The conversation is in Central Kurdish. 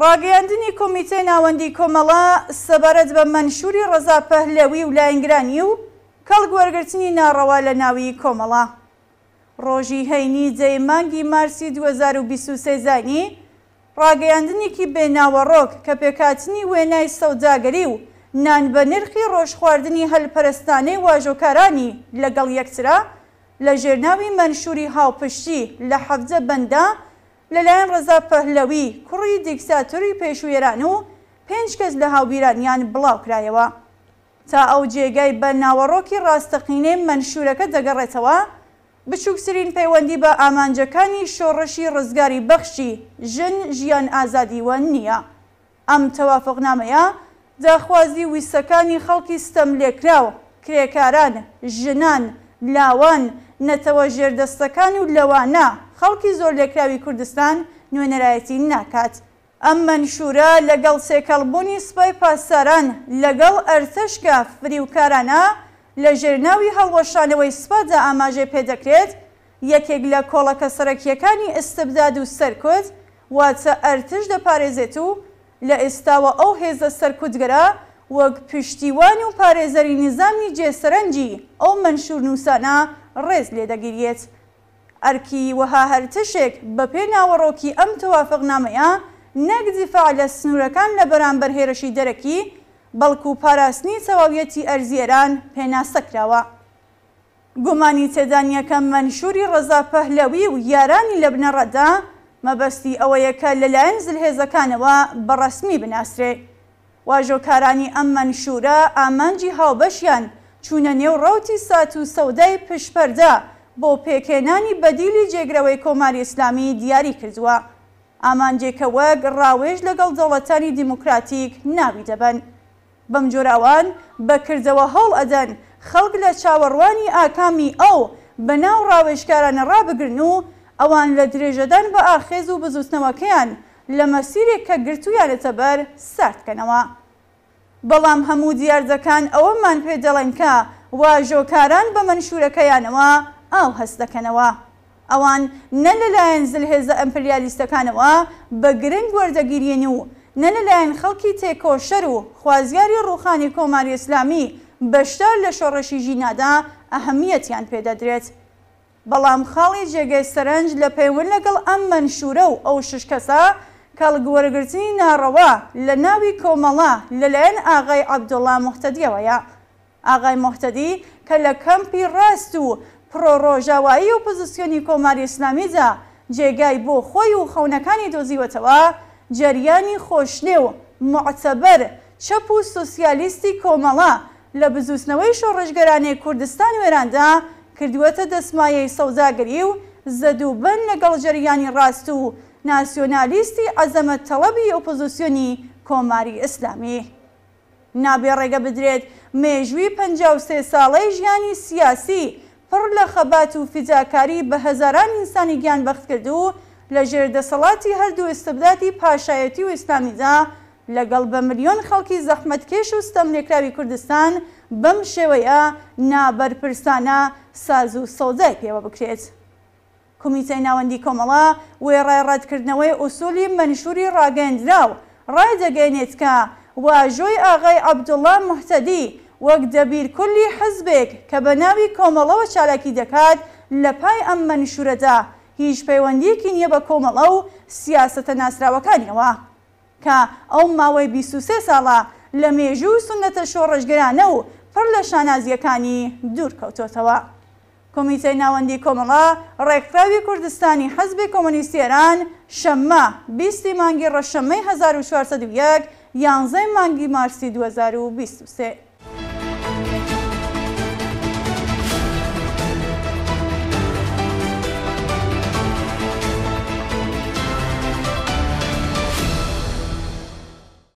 ڕاگەیاندنی کۆمیتەی ناوەندی کۆمەڵە سەبارەت بە مەنشوری ڕەزا پەهلەوی و لایەنگرانی و کەڵگوەرگرتنی ناڕەوا لە ناوی کۆمەڵە. ڕۆژی هەینی جەی مانگی مارسی 2023 زانی ڕاگەیاندنێکی بێناوەڕۆک کە پێکهاتنی وێنای سەوداگەری و نان بە نرخی ڕۆژخواردنی هەلپەرستانەی واژۆکارانی لەگەڵ یەکترا لە ژێرناوی مەنشوری هاوپشتی لە 17 بەندە لەلایەن ڕەزا پەهلەوی کوڕی دیکتاتۆری پێشوێران و 5 کەس لە هاوبیرانیان بڵاوکرایەوە. تا ئەو جێگای بە ناوەڕۆکی ڕاستەقینەی مەنشورەکە دەگەڕێتەوە، بچووکترین پەیوەندی بە ئامانجەکانی شۆڕشی ڕزگاری بەخشی ژن ژیان ئازادیوە نییە. ئەم تەوافقنامەیە داخوازی ویسەکانی خەڵکی ستەملێکراو، کرێکاران، ژنان، لاوان، نەتەوە ژێردەستەکان و لەوانە خەڵکی زۆر لێکراوی کوردستان نوێنەرایەتی ناکات. ئەم مەنشورە لەگەڵ سێکەڵبوونی سوپای پاسداران لەگەڵ ئەرتەشکە فریوکارانە لە ژێرناوی هەڵوەشانەوەی سوپادا ئاماژەی پێدەکرێت یەکێک لە کۆڵەکە سەرەکیەکانی ئستبداد و سەرکوت واتە ئەرتش دەپارێزێت و لە ئێستاوە ئەو هێزە سەرکوتگەرە وەک پشتیوان و پارێزەری نظامی جێسەرەنجی ئەو مەنشور نووسانە ڕێز لێدەگیرێت. ئەرکی وەها هەر تشێک بە پێ ناوەڕۆکی ئەم تەوافقنامەیە نەک دیفاع لە سنوورەکان لە بەرامبەر هێرشی دەرەکی بەڵکو پاراستنی تەواویەتی ئەرزیێران پێناسەکراوە. گومانی تێدانیەکەم مەنشوری ڕەزا پەهلەوی و یارانی لە بنەڕەتدا مەبەستی ئەوەیە کە لەلایەن زلهێزەکانەوە بەڕەسمی بناسرێ. واژۆکارانی ئەم مەنشورە ئامانجی هاوبەشیان چوونە نێو ڕەوتی سات و سەودای پشپەردە بۆ پێکێنانی بەدیلی جێگرەوەی کۆماری ئیسلامی دیاری کردووە. ئامانجێکە وەک ڕاوێژ لەگەڵ دەوڵەتانی دیموکراتیک ناوی دەبن. بەم جۆراوان بەکردەوە هەوڵ ئەدەن خەڵک لە چاوەڕوانی ئاکامی ئەو بەناو ڕاوێژکارانە ڕابگرن و ئەوان لە درێژەدان بە ئاخێز و بزوستنەوەکەیان لە مەسیرێک کە گرتویانەتە بەر ساردکەنەوە. بەڵام هەموو دیاردەکان ئەوەمان پێ دەڵێن کە واژۆکاران بە مەنشورەکەیانەوە ئاو هەست دەکەنەوە. ئەوان نە لەلایەن زلهێزە ئەمپریالیستەکانەوە بە گرنگ وەردەگیرێن و نە لەلایەن خەڵکی تێکۆشەر و خوازیاری ڕووخانی کۆماری ئیسلامی بەشدار لە شۆڕشی ژینادا ئەهەمیەتیان پێدەدرێت. بەڵام خاڵی جێگەی سەرنج لە پەیوەند لەگەڵ ئەم مەنشورە و ئەو 6 کەسە کەڵگوەرگرتنی ناڕەوا لە ناوی کۆمەڵە لەلایەن ئاغای عەبدوڵڵا موحتەدیەوەیە. ئاغای موحتەدی کە لە کەمپی ڕاست و پرۆڕۆژاوایی و پۆزیسیۆنی کۆماری ئیسلامیدا جێگای بۆ خۆی و خەونەکانی دۆزیوەتەوە، جەریانی خۆشنێ و معتەبەر چەپ و سۆسیالیستی کۆمەڵە لە بزوستنەوەی شۆڕژگەرانی کوردستان وێراندا کردووەتە دەسمایەی سەوداگەری و زەدووبەن لەگەڵ جەریانی ڕاست و ناسیۆنالیستی عەزەمەت تەڵەبی ئۆپۆزیسیۆنی کۆماری ئیسلامی. نابێ ڕێگە بدرێت مێژووی 53 ساڵەی ژیانی سیاسی پڕ لە خەبات و فیداکاری بە هەزاران ئینسانی گیانبەخت کردو لە ژێردەسەڵاتی هەردوو ئستبدادی پاشایەتی و ئیسلامیدا لەگەڵ بە ملیۆن خەڵکی زەحمەتکێش و ستەملێکراوی کوردستان بەم شێوەیە نابەرپرسانە ساز و سەودای پێوە بکرێت. کۆمیتەی ناوەندی کۆمەڵە وێڕای ڕەتکردنەوەی ئوسولی مەنشوری ڕاگەیاندراو ڕای دەگەێنێت کە واژۆی ئاغای عەبدوڵڵا موحتەدی وەک دەبیرکولی حزبێک کە بە ناوی کۆمەڵەوە چالاکی دەکات لە پای ئەم مەنشورەدا هیچ پەیوەندیەکی نییە بە کۆمەڵە و سیاسەتە ناسراوەکانیەوە کە ئەو ماوەی 23 ساڵە لە مێژوو سونەتە شۆڕژگەرانە و پڕ لە شانازیەکانی دوور کەوتۆتەوە. کۆمیتەی ناوەندی کۆمەڵە ڕێکخراوی کوردستانی حەزبی کۆمۆنیستی ئێران شەممە 20 مانگی ڕەشەممەی 1401 11 مانگی مارسی 2023